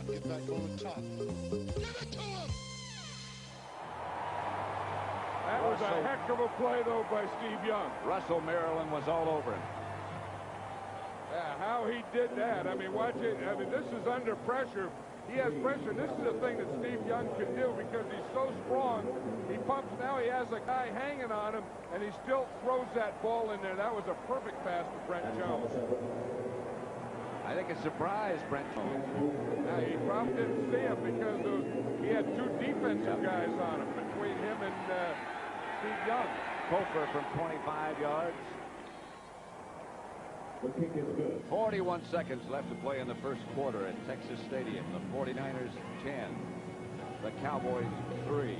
Get back over the top. Give it to him! That was a heck of a play, though, by Steve Young. Russell Maryland was all over him. Yeah, how he did that. I mean, watch it. I mean, this is under pressure. He has pressure. This is the thing that Steve Young can do because he's so strong. He pumps. Now he has a guy hanging on him, and he still throws that ball in there. That was a perfect pass to Brent Jones. I think it surprised Brent Jones. Now, he probably didn't see him because he had two defensive guys on him between him and Steve Young. Kofer from 25 yards. The kick is good. 41 seconds left to play in the first quarter at Texas Stadium. The 49ers 10. The Cowboys 3.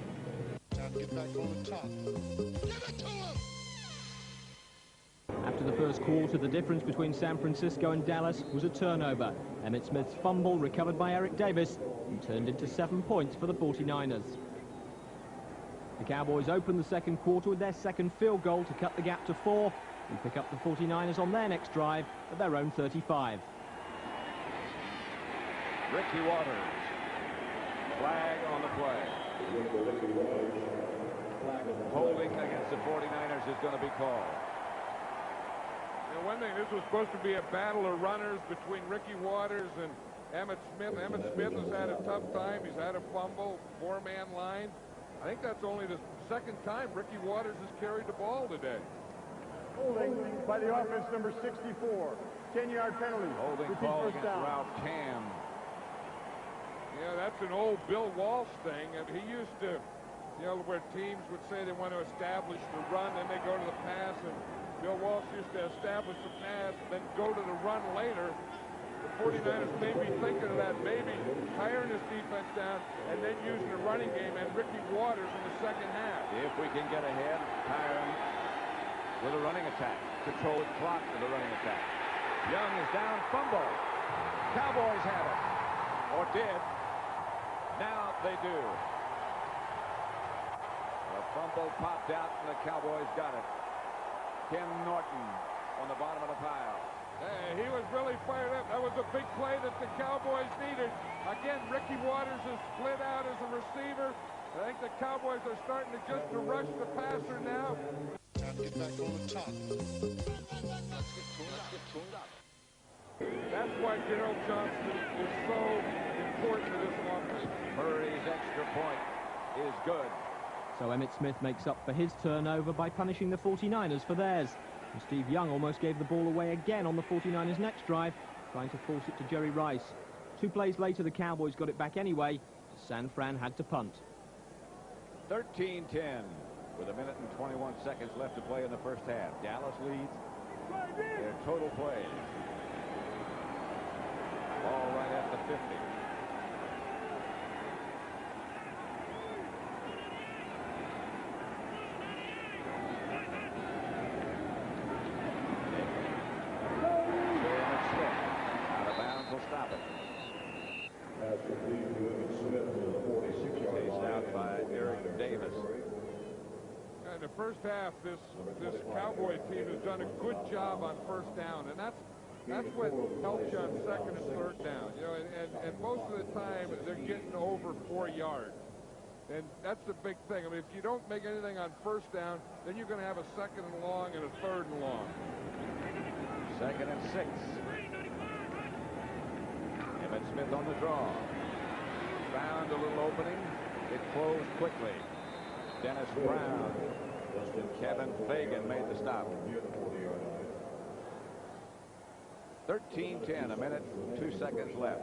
Time to get back over the top. Give it to him! After the first quarter, the difference between San Francisco and Dallas was a turnover. Emmitt Smith's fumble, recovered by Eric Davis, and turned into 7 points for the 49ers. The Cowboys opened the second quarter with their second field goal to cut the gap to 4 and pick up the 49ers on their next drive at their own 35. Ricky Waters. Flag on the play. Holding against the 49ers is going to be called. You know, one thing, this was supposed to be a battle of runners between Ricky Waters and Emmitt Smith. Emmitt Smith has had a tough time. He's had a fumble, 4-man line. I think that's only the second time Ricky Waters has carried the ball today. Holding by the offense, number 64. 10-yard penalty. Holding call against Ralph Cam. Yeah, that's an old Bill Walsh thing. And he used to, you know, where teams would say they want to establish the run, then they go to the pass, and Bill Walsh used to establish the pass, then go to the run later. The 49ers may be thinking of that, maybe tiring this defense down and then using the running game and Ricky Waters in the second half. If we can get ahead, tire him with a running attack. Control the clock with a running attack. Young is down, fumble. Cowboys have it. Or did. Now they do. The fumble popped out and the Cowboys got it. Ken Norton on the bottom of the pile. He was really fired up. That was a big play that the Cowboys needed. Again, Ricky Waters is split out as a receiver. I think the Cowboys are starting to just to rush the passer now. Time to get back over the top. Let's get tuned up. That's why Gerald Johnston is so important to this offense. Murray's extra point is good. So Emmitt Smith makes up for his turnover by punishing the 49ers for theirs. And Steve Young almost gave the ball away again on the 49ers' next drive, trying to force it to Jerry Rice. 2 plays later, the Cowboys got it back anyway. San Fran had to punt. 13-10 with 1 minute and 21 seconds left to play in the first half. Dallas leads their total plays. Ball right at the 50. Out of bounds will stop it. Pass complete to Emmitt Smith to the 46-yard Chased line. out by Eric Davis. In the first half, this Cowboy team has done a good job on first down, and that's what helps you on second and third down. You know, and most of the time they're getting over 4 yards, and that's the big thing. I mean, if you don't make anything on first down, then you're going to have a second and long and a third and long. 2nd and 6. Emmitt Smith on the draw. Found a little opening. It closed quickly. Dennis Brown and Kevin Fagan made the stop. 13-10, 1 minute, 2 seconds left.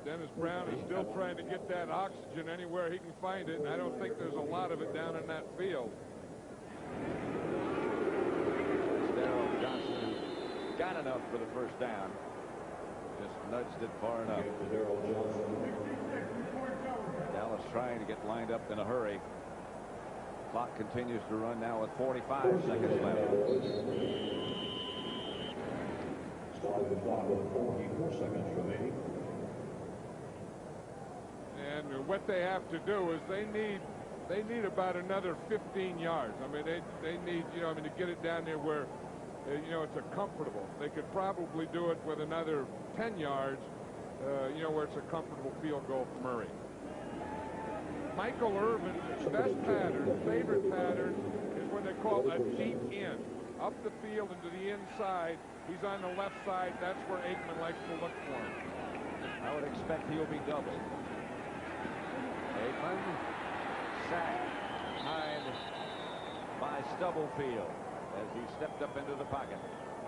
Dennis Brown is still trying to get that oxygen anywhere he can find it, and I don't think there's a lot of it down in that field. Daryl Johnson got enough for the first down. Just nudged it far enough. Dallas trying to get lined up in a hurry. Clock continues to run now with 45 seconds left. Start the clock with 44 seconds remaining. And what they have to do is they need about another 15 yards. I mean, they need, you know, I mean, to get it down there where, you know, it's a comfortable. They could probably do it with another 10 yards. you know, where it's a comfortable field goal for Murray. Michael Irvin's best pattern, favorite pattern, is when they call a deep in. Up the field and to the inside. He's on the left side. That's where Aikman likes to look for him. I would expect he'll be doubled. Aikman sacked behind by Stubblefield as he stepped up into the pocket.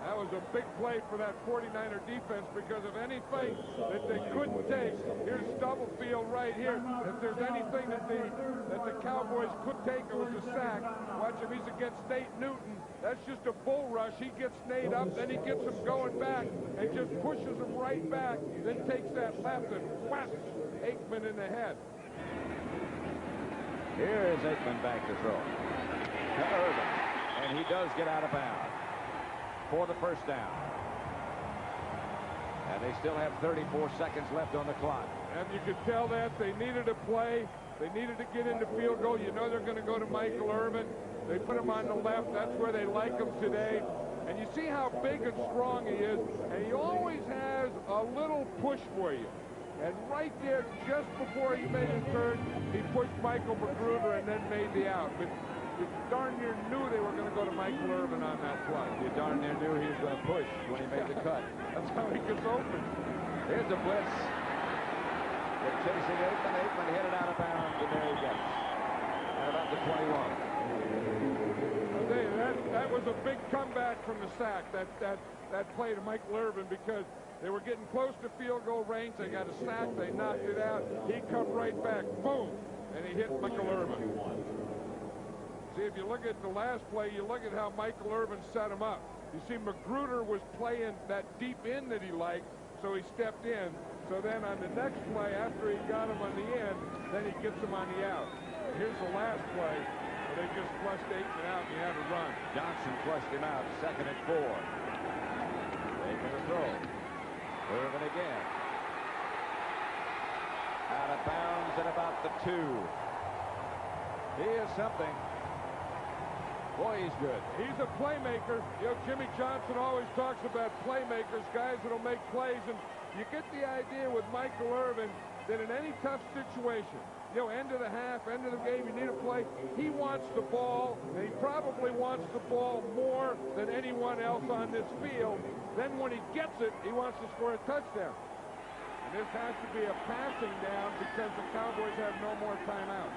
That was a big play for that 49er defense because of anything that they couldn't take. Here's Stubblefield right here. If there's anything that the Cowboys could take, it was a sack. Watch him. He's against Nate Newton. That's just a bull rush. He gets Nate up, then he gets him going back and just pushes him right back, then takes that left and whacks Aikman in the head. Here is Aikman back to throw. To Irvin. And he does get out of bounds for the first down. And they still have 34 seconds left on the clock. And you could tell that they needed a play. They needed to get into field goal. You know they're going to go to Michael Irvin. They put him on the left. That's where they like him today. And you see how big and strong he is. And he always has a little push for you. And right there, just before he made his turn, he pushed Michael Magruder and then made the out. But you darn near knew they were going to go to Michael Irvin on that play. You darn near knew he was going to push when he made the cut. That's how he gets open. Here's the blitz. They're chasing Aikman. Aikman hit it out of bounds, and there he goes. At about the 21. That was a big comeback from the sack, that play to Michael Irvin, because they were getting close to field goal range. They got a sack. They knocked it out. He come right back. Boom. And he hit Michael Irvin. See, if you look at the last play, you look at how Michael Irvin set him up. You see, Magruder was playing that deep in that he liked, so he stepped in. So then on the next play, after he got him on the end, then he gets him on the out. Here's the last play. They just flushed Aikman out and he had to run. Johnson flushed him out. 2nd and 4. Aikman to throw. Irvin again. Out of bounds at about the 2. He is something. Boy, he's good. He's a playmaker. You know, Jimmy Johnson always talks about playmakers, guys that'll make plays. And you get the idea with Michael Irvin that in any tough situation, you know, end of the half, end of the game, you need a play. He wants the ball, and he probably wants the ball more than anyone else on this field. Then when he gets it, he wants to score a touchdown. And this has to be a passing down because the Cowboys have no more timeouts.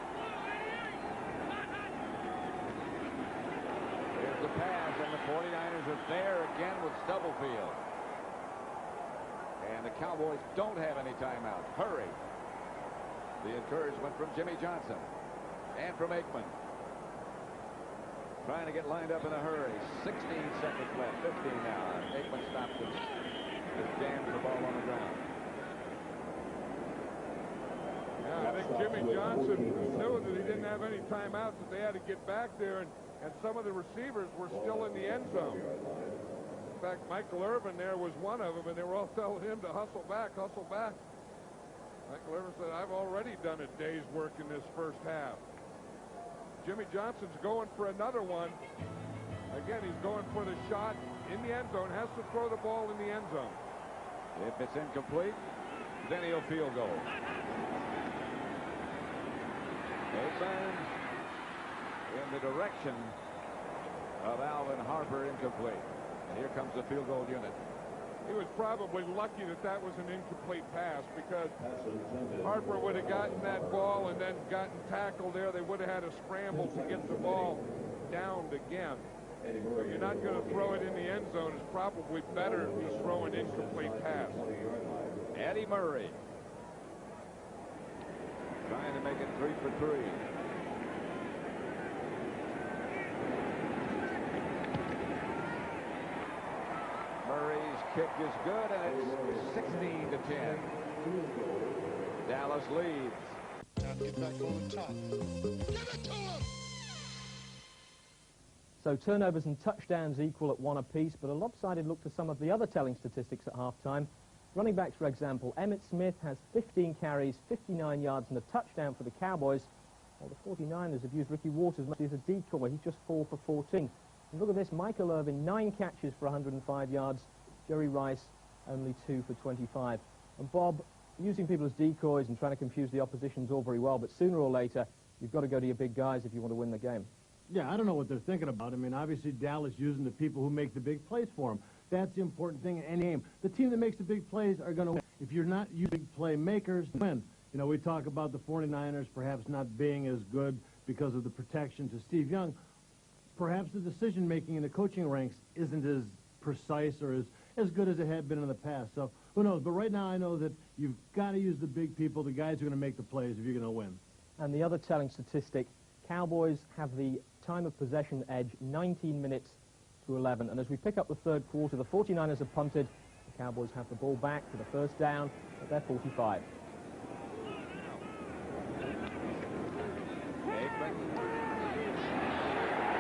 Here's the pass, and the 49ers are there again with Stubblefield. And the Cowboys don't have any timeouts. Hurry. The encouragement from Jimmy Johnson and from Aikman. Trying to get lined up in a hurry. 16 seconds left. 15 now. Aikman stops it. Just jams the ball on the ground. Yeah, I think Jimmy Johnson knew that he didn't have any timeouts, that they had to get back there, and some of the receivers were still in the end zone. In fact, Michael Irvin there was one of them, and they were all telling him to hustle back, hustle back. Michael Irvin said, I've already done a day's work in this first half. Jimmy Johnson's going for another one. Again, he's going for the shot in the end zone, has to throw the ball in the end zone. If it's incomplete, then he'll field goal. Aikman in the direction of Alvin Harper, incomplete. And here comes the field goal unit. He was probably lucky that that was an incomplete pass, because Harper would have gotten that ball and then gotten tackled there. They would have had a scramble to get the ball downed again. So you're not going to throw it in the end zone. It's probably better if you throw an incomplete pass. Eddie Murray trying to make it 3 for 3. Murray's kick is good, and it's 16 to 10. Dallas leads. Now get back on the top. Give it to him! So turnovers and touchdowns equal at 1 apiece, but a lopsided look to some of the other telling statistics at halftime. Running backs, for example, Emmitt Smith has 15 carries, 59 yards and a touchdown for the Cowboys, while the 49ers have used Ricky Waters as a decoy. He's just 4 for 14. And look at this, Michael Irvin, 9 catches for 105 yards. Jerry Rice, only 2 for 25. And Bob, using people as decoys and trying to confuse the opposition is all very well, but sooner or later, you've got to go to your big guys if you want to win the game. Yeah, I don't know what they're thinking about. I mean, obviously Dallas using the people who make the big plays for them. That's the important thing in any game. The team that makes the big plays are going to win. If you're not using playmakers, win. You know, we talk about the 49ers perhaps not being as good because of the protection to Steve Young. Perhaps the decision-making in the coaching ranks isn't as precise or as good as it had been in the past. So who knows? But right now I know that you've got to use the big people, the guys who are going to make the plays if you're going to win. And the other telling statistic, Cowboys have the time of possession edge 19 minutes to 11. And as we pick up the third quarter, the 49ers have punted. The Cowboys have the ball back for the first down at their 45.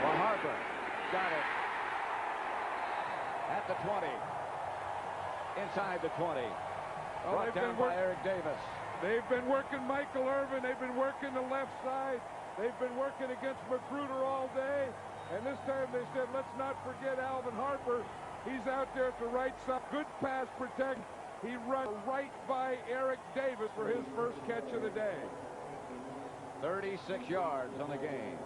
For Harper. Got it. At the 20. Inside the 20. Brought down by Eric Davis. They've been working Michael Irvin. They've been working the left side. They've been working against Magruder all day. And this time they said, let's not forget Alvin Harper. He's out there at the right side. Good pass protect. He runs right by Eric Davis for his first catch of the day. 36 yards on the game.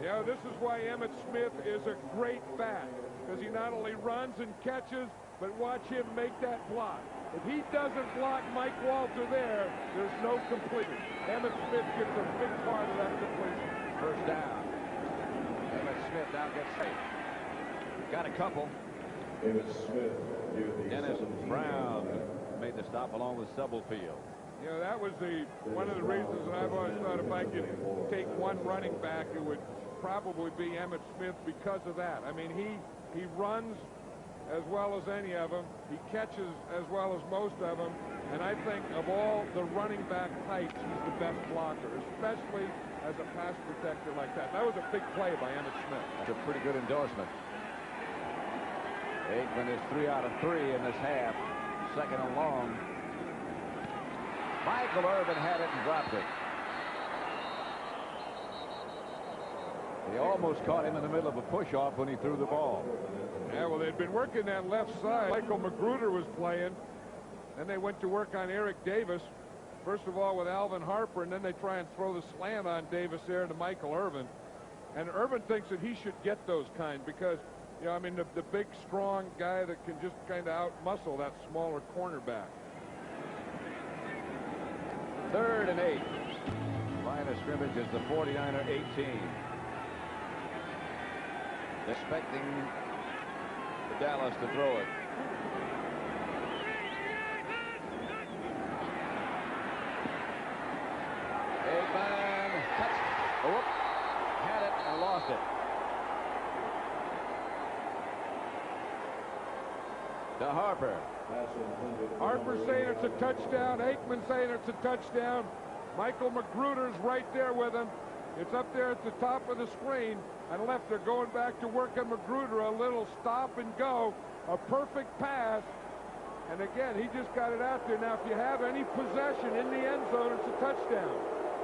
Yeah, this is why Emmitt Smith is a great back. Because he not only runs and catches, but watch him make that block. If he doesn't block Mike Walter there, there's no completion. Emmitt Smith gets a big part of that completion. First down. Emmitt Smith now gets safe. Got a couple. Emmitt Smith near the Dennis 17 Brown line. made the stop along with Stubblefield. You know, that was one of the reasons that I've always thought if I could take one running back, it would probably be Emmitt Smith because of that. I mean, he runs as well as any of them. He catches as well as most of them. And I think of all the running back types, he's the best blocker, especially as a pass protector like that. That was a big play by Emmitt Smith. That's a pretty good endorsement. Aikman is 3 out of 3 in this half. Second and long. Michael Irvin had it and dropped it. He almost caught him in the middle of a push-off when he threw the ball. Yeah, well, they'd been working that left side. Michael Magruder was playing. Then they went to work on Eric Davis. First of all with Alvin Harper, and then they try and throw the slant on Davis there to Michael Irvin. And Irvin thinks that he should get those kind because, you know, I mean, the big, strong guy that can just kind of out-muscle that smaller cornerback. 3rd and 8. Line of scrimmage is the 49er 18. Expecting Dallas to throw it. Aikman had it and lost it. To Harper. Harper saying it's a touchdown. Aikman saying it's a touchdown. Michael Magruder's right there with him. It's up there at the top of the screen. On left, they're going back to work on Magruder. A little stop and go. A perfect pass. And again, he just got it out there. Now, if you have any possession in the end zone, it's a touchdown.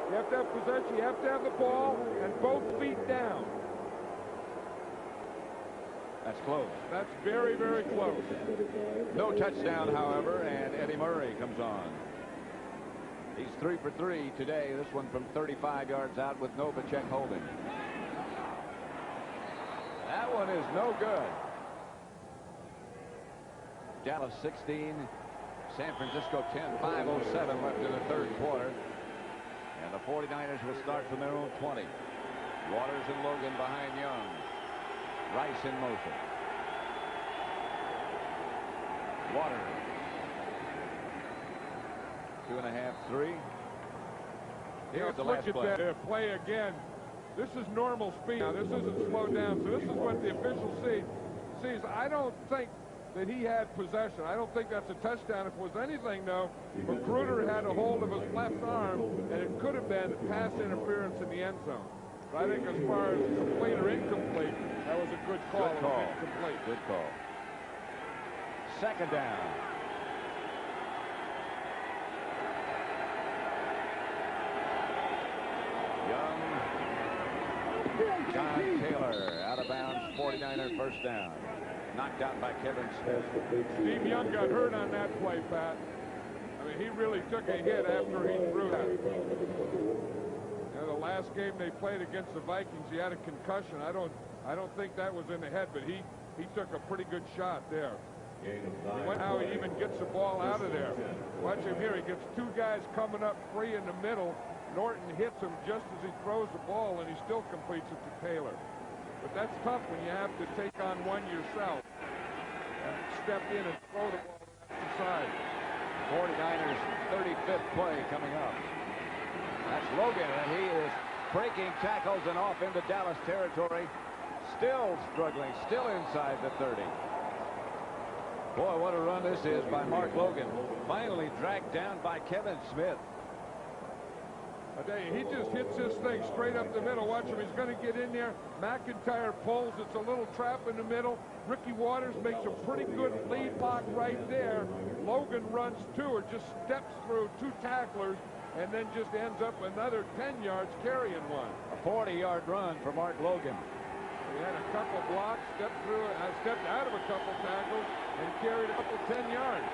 You have to have possession. You have to have the ball and both feet down. That's close. That's very, very close. No touchdown, however, and Eddie Murray comes on. He's 3 for 3 today. This one from 35 yards out with Novacek holding. That one is no good. Dallas 16, San Francisco 10, 5:07 left in the third quarter. And the 49ers will start from their own 20. Waters and Logan behind Young. Rice in motion. Waters. 2.5, 3. Here's the last play. That play again. This is normal speed. Now, this isn't slowed down. So this is what the official sees. I don't think that he had possession. I don't think that's a touchdown. If it was anything, though, Magruder had a hold of his left arm, and it could have been pass interference in the end zone. But I think as far as complete or incomplete, that was a good call. Good call. Incomplete. Good call. Second down. Young. John Taylor out of bounds. 49er first down. Knocked out by Kevin Smith. Steve Young got hurt on that play, Pat. I mean, he really took a hit after he threw that. The last game they played against the Vikings, he had a concussion. I don't think that was in the head, but he took a pretty good shot there. How he even gets the ball out of there. Watch him here. He gets two guys coming up free in the middle. Norton hits him just as he throws the ball, and he still completes it to Taylor. But that's tough when you have to take on one yourself. Step in and throw the ball to the side. 49ers 35th play coming up. That's Logan, and he is breaking tackles and off into Dallas territory. Still struggling, still inside the 30. Boy, what a run this is by Mark Logan. Finally dragged down by Kevin Smith. I tell you, he just hits this thing straight up the middle. Watch him. He's going to get in there. McIntyre pulls. It's a little trap in the middle. Ricky Waters makes a pretty good lead block right there. Logan runs two, or just steps through two tacklers, and then just ends up another 10 yards carrying one. A 40-yard run for Mark Logan. He had a couple blocks, stepped out of a couple tackles, and carried a couple 10 yards.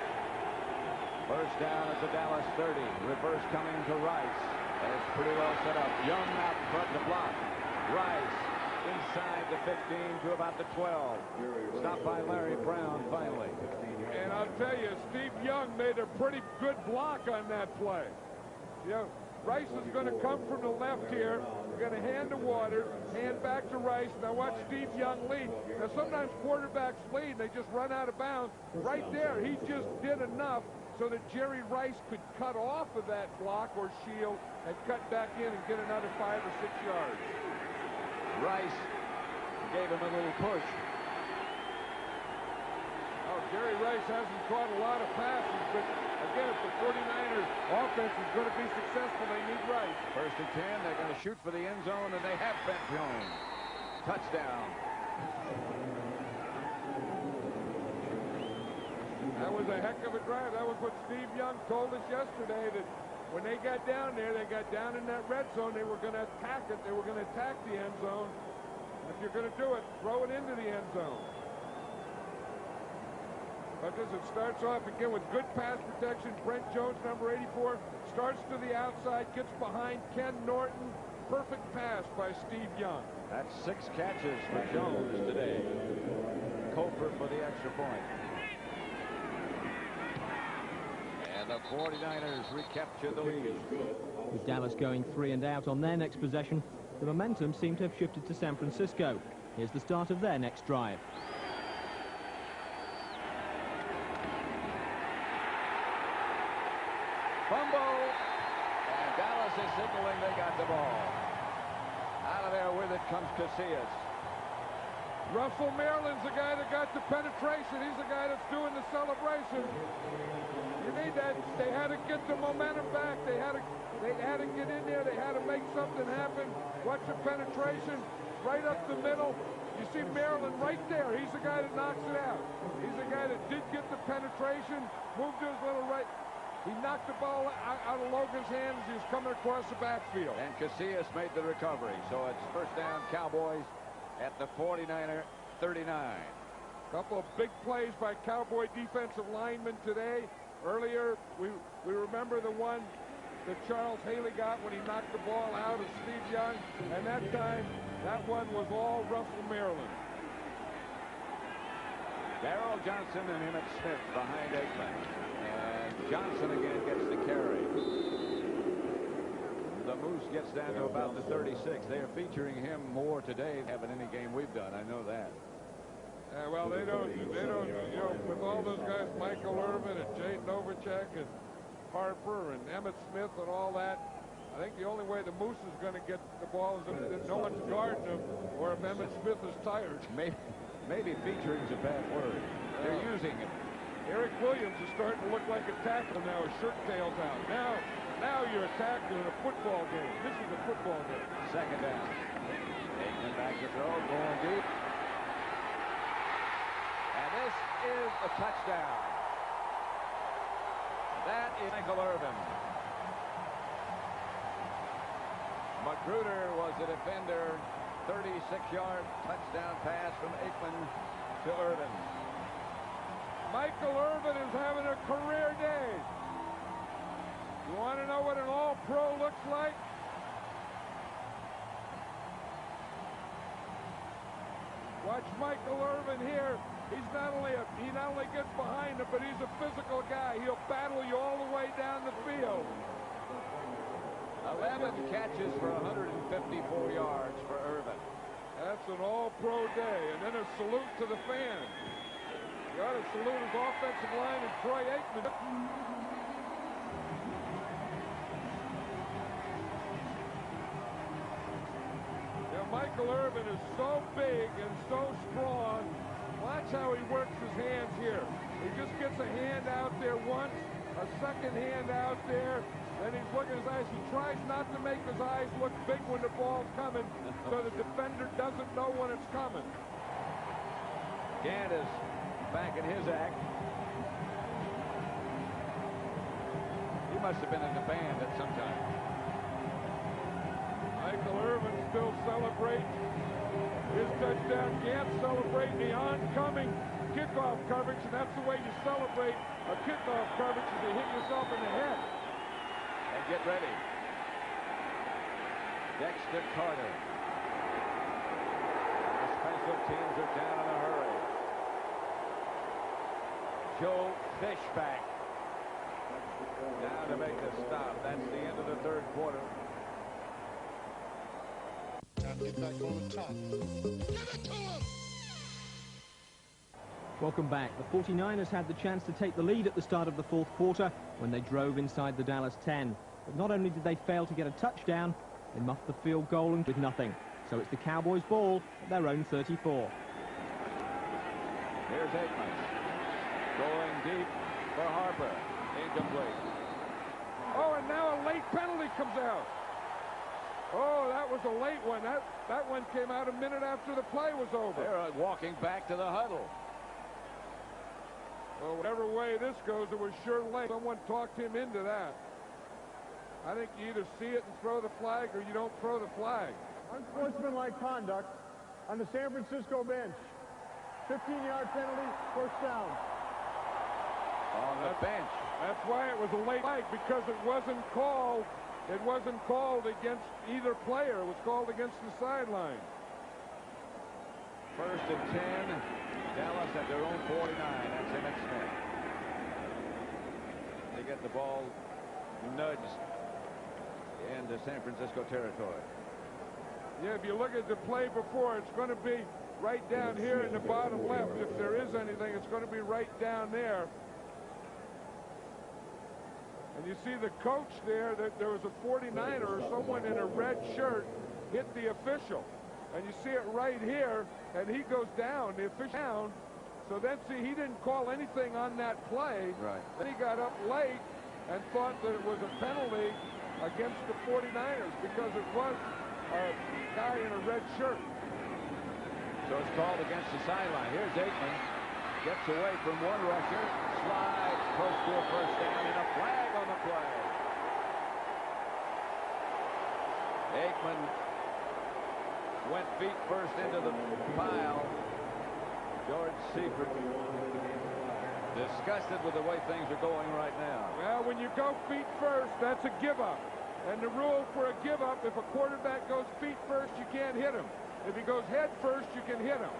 First down at the Dallas 30. Reverse coming to Rice. That's pretty well set up. Young out front to block. Rice inside the 15 to about the 12. Stopped by Larry Brown finally. And I'll tell you, Steve Young made a pretty good block on that play. You know, Rice is going to come from the left here. We're going to hand to Waters, hand back to Rice. Now watch Steve Young lead. Now sometimes quarterbacks lead and they just run out of bounds. Right there, he just did enough so that Jerry Rice could cut off of that block or shield and cut back in and get another 5 or 6 yards. Rice gave him a little push. Oh, Jerry Rice hasn't caught a lot of passes, but again, if the 49ers offense is going to be successful, they need Rice. First and 10, they're going to shoot for the end zone, and they have Ben Jones. Touchdown. That was a heck of a drive. That was what Steve Young told us yesterday, that when they got down there, they got down in that red zone, they were going to attack it. They were going to attack the end zone. And if you're going to do it, throw it into the end zone. But as it starts off again with good pass protection, Brent Jones, number 84, starts to the outside, gets behind Ken Norton. Perfect pass by Steve Young. That's 6 catches for Jones today. Cofer for the extra point. And the 49ers recapture the lead. With Dallas going 3 and out on their next possession, the momentum seemed to have shifted to San Francisco. Here's the start of their next drive. Fumble, and Dallas is signaling they got the ball. Out of there with it comes Casillas. Russell Maryland's the guy that got the penetration. He's the guy that's doing the celebration. You need that. They had to get the momentum back. They had to get in there. They had to make something happen. Watch the penetration right up the middle. You see Maryland right there. He's the guy that knocks it out. He's the guy that did get the penetration, moved to his little right. He knocked the ball out of Logan's hands. He was coming across the backfield. And Casillas made the recovery. So it's first down Cowboys at the 49er 39. A couple of big plays by Cowboy defensive linemen today. Earlier, we remember the one that Charles Haley got when he knocked the ball out of Steve Young. And that time, that one was all Russell Maryland. Darrell Johnson and Emmett Smith behind Aikman. And Johnson again gets the carry. The Moose gets down to about the 36. They are featuring him more today than any game we've done. I know that. Well, they don't, you know, with all those guys, Michael Irvin and Jay Novacek and Harper and Emmett Smith and all that, I think the only way the Moose is going to get the ball is if no one's guarding him or if Emmett Smith is tired. Maybe featuring is a bad word. They're using him. Eric Williams is starting to look like a tackle now. His shirt tails out. Now you're a tackle in a football game. This is a football game. Second down. Aikman back to throw, going deep. And this is a touchdown. That is Michael Irvin. Magruder was the defender. 36-yard touchdown pass from Aikman to Irvin. Michael Irvin is having a career day. You want to know what an all-pro looks like? Watch Michael Irvin here. He not only gets behind him, but he's a physical guy. He'll battle you all the way down the field. 11 catches for 154 yards for Irvin. That's an all-pro day. And then a salute to the fans. You ought to salute his offensive line and Troy Aikman. Michael Irvin is so big and so strong. Watch how he works his hands here. He just gets a hand out there once, a second hand out there, then he's looking at his eyes. He tries not to make his eyes look big when the ball's coming, so the defender doesn't know when it's coming. Gant is back in his act. He must have been in the band at some time. Michael Irvin still celebrating his touchdown. Gant celebrating the oncoming kickoff coverage, and that's the way you celebrate a kickoff coverage, is you hit yourself in the head. And get ready. Dexter Carter. The special teams are down in a hurry. Joe Fishback down to make the stop. That's the end of the third quarter. Get back on the top. Give it to him! Welcome back. The 49ers had the chance to take the lead at the start of the fourth quarter when they drove inside the Dallas 10. But not only did they fail to get a touchdown, they muffed the field goal and with nothing. So it's the Cowboys' ball at their own 34. Here's Aikman. Going deep for Harper. Incomplete. Oh, and now a late penalty comes out. Oh, that was a late one. That one came out a minute after the play was over. They're walking back to the huddle. Well, whatever way this goes, it was sure late. Someone talked him into that. I think you either see it and throw the flag or you don't throw the flag. Unsportsmanlike conduct on the San Francisco bench. 15-yard penalty, first down. On the bench. That's why it was a late flag, because it wasn't called. It wasn't called against either player. It was called against the sideline. First and 10. Dallas at their own 49. That's Emmitt Smith. They get the ball nudged into San Francisco territory. Yeah, if you look at the play before, it's going to be right down here in the bottom left. If there is anything, it's going to be right down there. And you see the coach there, that there was a 49er or someone in a red shirt hit the official. And you see it right here, and he goes down, the official down. So then, see, he didn't call anything on that play. Right. Then he got up late and thought that it was a penalty against the 49ers because it was a guy in a red shirt. So it's called against the sideline. Here's Aikman. Gets away from one rusher. Slides close to a first down and a flag on the play. Aikman went feet first into the pile. George Seifert disgusted with the way things are going right now. Well, when you go feet first, that's a give-up. And the rule for a give-up, if a quarterback goes feet first, you can't hit him. If he goes head first, you can hit him.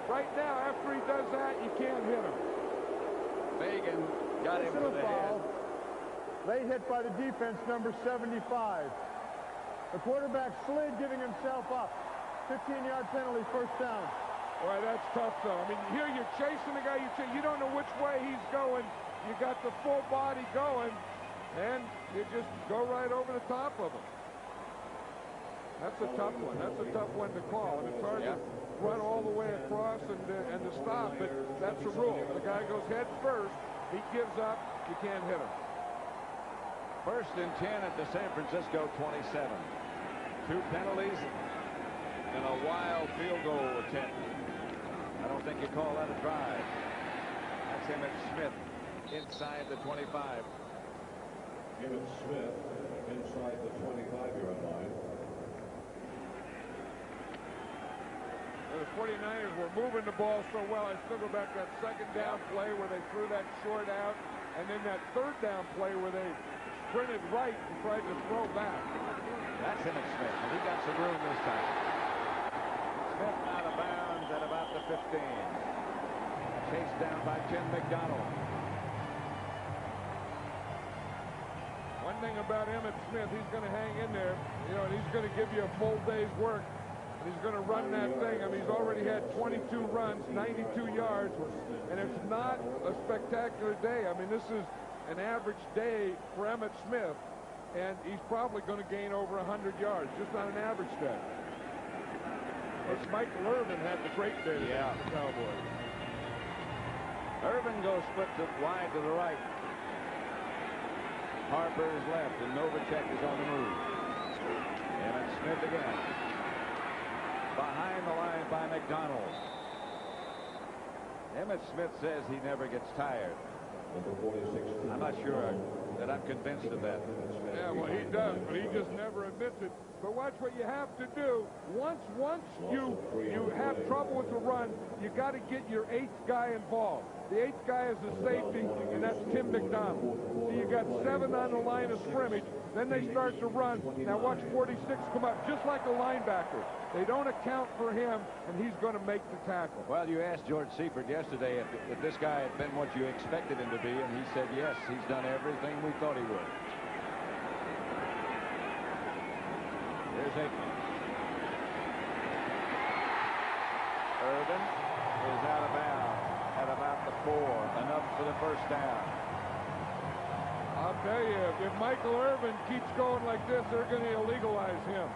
Right now, after he does that, you can't hit him. Fagan got him to the head. Late hit by the defense, number 75. The quarterback slid, giving himself up. 15-yard penalty, first down. Boy, that's tough, though. I mean, here you're chasing the guy. You don't know which way he's going. You got the full body going, and you just go right over the top of him. That's a tough one. That's a tough one to call. And it's hard to run all the way across and to stop, but that's a rule. The guy goes head first. He gives up. You can't hit him. First and 10 at the San Francisco 27. 2 penalties and a wild field goal attempt. I don't think you call that a drive. That's Emmitt Smith inside the 25. Emmitt Smith inside the 25-yard line. The 49ers were moving the ball so well. I still go back to that second down play where they threw that short out, and then that third down play where they printed right and tried to throw back. That's Emmitt Smith, and he got some room this time. Smith out of bounds at about the 15. Chased down by Tim McDonald. One thing about Emmitt Smith, he's going to hang in there, you know, and he's going to give you a full day's work. And he's going to run that thing. I mean, he's already had 22 runs, 92 yards, and it's not a spectacular day. I mean, this is an average day for Emmitt Smith, and he's probably going to gain over 100 yards just on an average day. But Michael Irvin had the great day against the Cowboys. Irvin goes split wide to the right. Harper is left, and Novacek is on the move. Emmitt Smith again. Behind the line by McDonald. Emmitt Smith says he never gets tired. I'm not sure that I'm convinced of that. Yeah, well, he does, but he just never admits it. But watch what you have to do. Once you have trouble with the run, you got to get your 8th guy involved. The 8th guy is the safety, and that's Tim McDonald. So you got 7 on the line of scrimmage. Then they start to run. Now watch 46 come up just like a linebacker. They don't account for him, and he's going to make the tackle. Well, you asked George Seifert yesterday if this guy had been what you expected him to be, and he said yes, he's done everything we thought he would. Here's Aikman. Irvin is out of bounds at about the 4. Enough for the first down. I'll tell you, if Michael Irvin keeps going like this, they're going to illegalize him.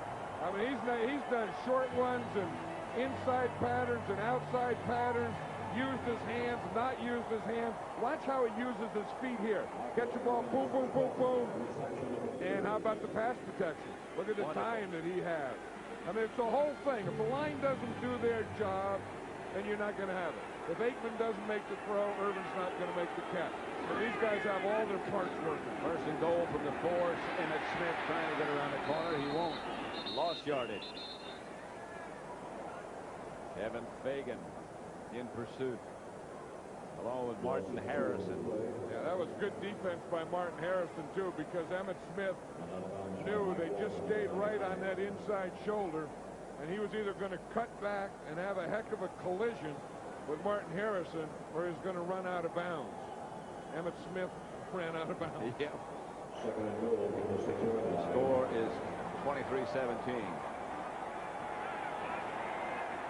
I mean, he's done short ones and inside patterns and outside patterns, used his hands, not used his hands. Watch how he uses his feet here. Catch the ball, boom, boom, boom, boom. And how about the pass protection? Look at the time that he has. I mean, it's the whole thing. If the line doesn't do their job, then you're not going to have it. If Aikman doesn't make the throw, Irvin's not going to make the catch. So these guys have all their parts working. First and goal from the 4. Emmitt Smith trying to get around the corner. He won't. Lost yardage. Evan Fagan in pursuit, along with Martin Harrison. Yeah, that was good defense by Martin Harrison, too, because Emmitt Smith knew they just stayed right on that inside shoulder, and he was either going to cut back and have a heck of a collision with Martin Harrison, or he's going to run out of bounds. Emmitt Smith ran out of bounds. Yeah. The score is 23-17.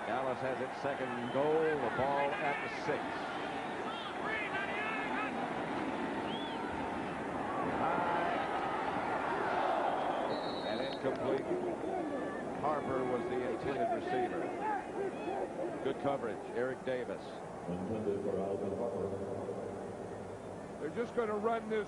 Dallas has its second goal. The ball at the 6. High and incomplete. Harper was the intended receiver. Good coverage. Eric Davis. They're just going to run this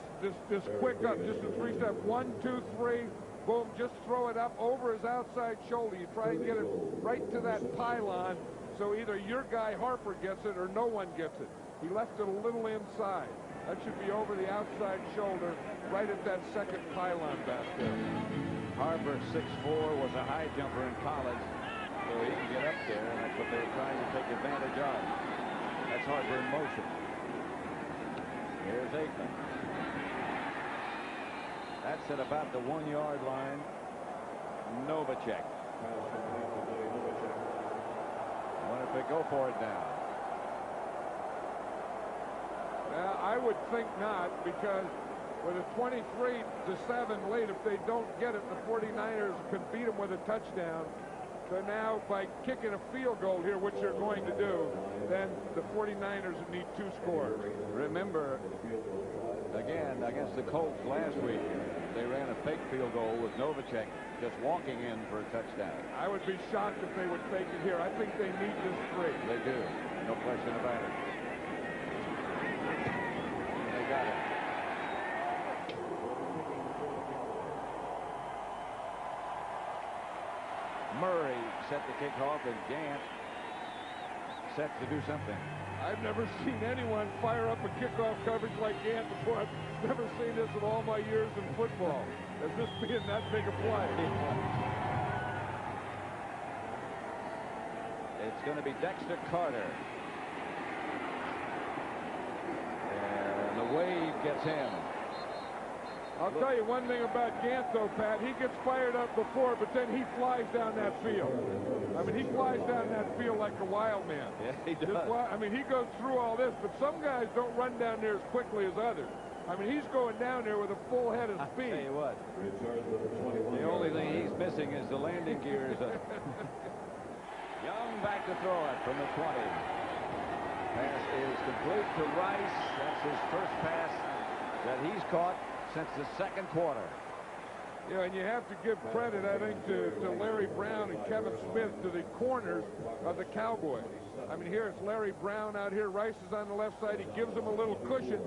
quick up, just a 3-step. 1, 2, 3. Boom, just throw it up over his outside shoulder. You try and get it right to that pylon, so either your guy Harper gets it or no one gets it. He left it a little inside. That should be over the outside shoulder, right at that second pylon back there. Harper, 6'4", was a high jumper in college, so he can get up there, and that's what they're trying to take advantage of. That's Harper in motion. Here's Aikman. That's at about the 1-yard line. Novacek. I wonder if they go for it now. I would think not, because with a 23-7 lead, if they don't get it, the 49ers can beat them with a touchdown. So now, by kicking a field goal here, which they're going to do, then the 49ers need 2 scores. Remember, again, against the Colts last week, they ran a fake field goal with Novacek just walking in for a touchdown. I would be shocked if they would fake it here. I think they need this 3. They do. No question about it. They got it. Murray set the kickoff, and Gant set to do something. I've never seen anyone fire up a kickoff coverage like Gant before. I've never seen this in all my years in football. As this being that big a play. It's going to be Dexter Carter. And the wave gets him. I'll tell you one thing about Gant, though, Pat. He gets fired up before, but then he flies down that field. I mean, he flies down that field like a wild man. Yeah, he does. I mean, he goes through all this, but some guys don't run down there as quickly as others. I mean, he's going down there with a full head of speed. I'll tell you what. The only thing he's missing is the landing gears. Young back to throw it from the 20. Pass is complete to Rice. That's his first pass that he's caught since the second quarter. Yeah, and you have to give credit, I think, to Larry Brown and Kevin Smith, to the corners of the Cowboys. I mean, here it's Larry Brown out here. Rice is on the left side. He gives him a little cushion.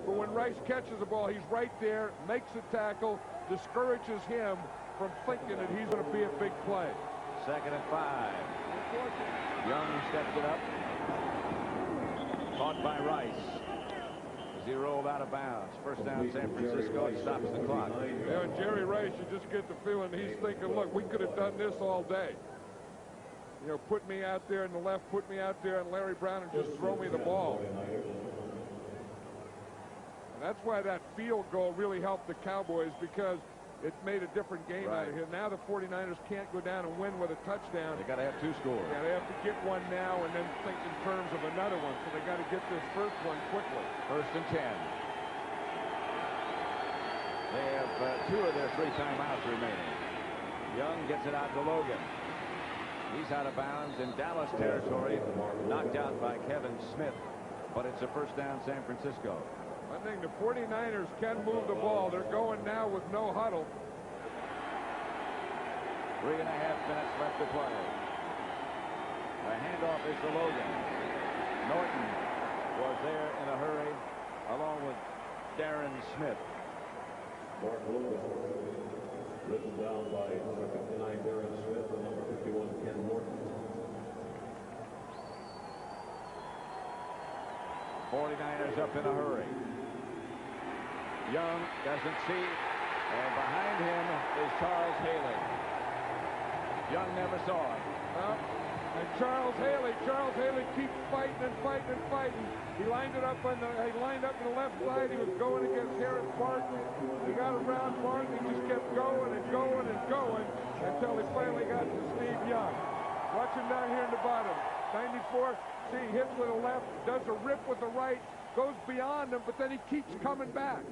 But when Rice catches the ball, he's right there, makes a tackle, discourages him from thinking that he's going to be a big play. 2nd and 5. Young steps it up. Caught by Rice. As he rolled out of bounds. First down, San Francisco. It stops the clock. Yeah, and Jerry Rice, you just get the feeling he's thinking, look, we could have done this all day. You know, put me out there in the left, put me out there, and Larry Brown and just throw me the ball. And that's why that field goal really helped the Cowboys, because it made a different game out of here. Now the 49ers can't go down and win with a touchdown. They got to have 2 scores. Yeah, they have to get one now and then think in terms of another one. So they got to get this first one quickly. 1st and 10. They have 2 of their 3 timeouts remaining. Young gets it out to Logan. He's out of bounds in Dallas territory, knocked out by Kevin Smith, but it's a first down, San Francisco. I think the 49ers can move the ball. They're going now with no huddle. 3.5 minutes left to play. The handoff is to Logan. Norton was there in a hurry, along with Darren Smith. Mark Logan, written down by number 59 Darren Smith and number 51 Ken Norton. 49ers up in a hurry. Young doesn't see, and behind him is Charles Haley. Young never saw it. And Charles Haley keeps fighting and fighting and fighting. He lined it up on the left side. He was going against Harris Barton. He got around Barton. He just kept going and going and going until he finally got to Steve Young. Watch him down here in the bottom. 94. See, he hits with the left, does a rip with the right, goes beyond him, but then he keeps coming back.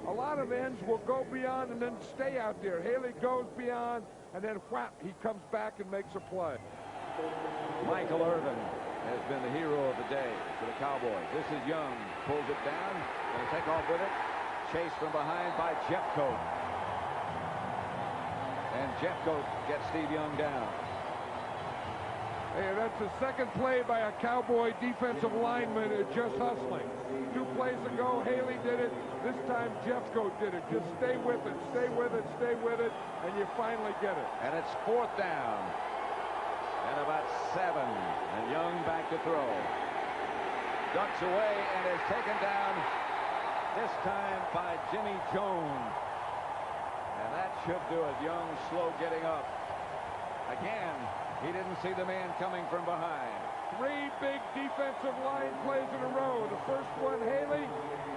A lot of ends will go beyond and then stay out there. Haley goes beyond, and then whap, he comes back and makes a play. Michael Irvin has been the hero of the day for the Cowboys. This is Young. Pulls it down. Going to take off with it. Chased from behind by Jeffcoat. And Jeffcoat gets Steve Young down. Hey, that's the second play by a Cowboy defensive lineman just hustling. 2 plays ago, Haley did it. This time, Jeffcoat did it. Just stay with it, stay with it, stay with it, and you finally get it. And it's 4th down. And about 7. And Young back to throw. Ducks away and is taken down, this time by Jimmy Jones. And that should do it. Young slow getting up. Again, he didn't see the man coming from behind. 3 big defensive line plays in a row. The first one, Haley.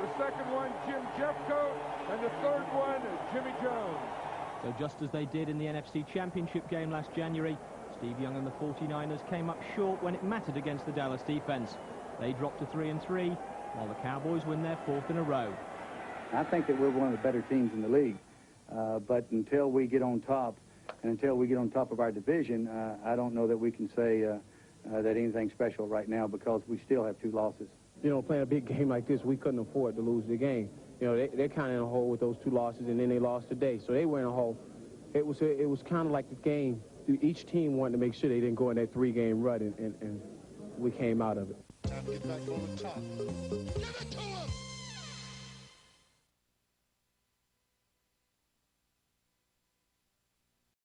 The second one, Jim Jeffcoat. And the third one, Jimmy Jones. So just as they did in the NFC Championship game last January, Steve Young and the 49ers came up short when it mattered against the Dallas defense. They dropped to 3-3, while the Cowboys win their 4th in a row. I think that we're one of the better teams in the league. But until we get on top, and until we get on top of our division, I don't know that we can say that anything's special right now, because we still have 2 losses. You know, playing a big game like this, we couldn't afford to lose the game. You know, they're kind of in a hole with those 2 losses, and then they lost today, so they were in a hole. It was kind of like the game. Each team wanted to make sure they didn't go in that 3-game run, and we came out of it. Time to get back on the top. Give it to him!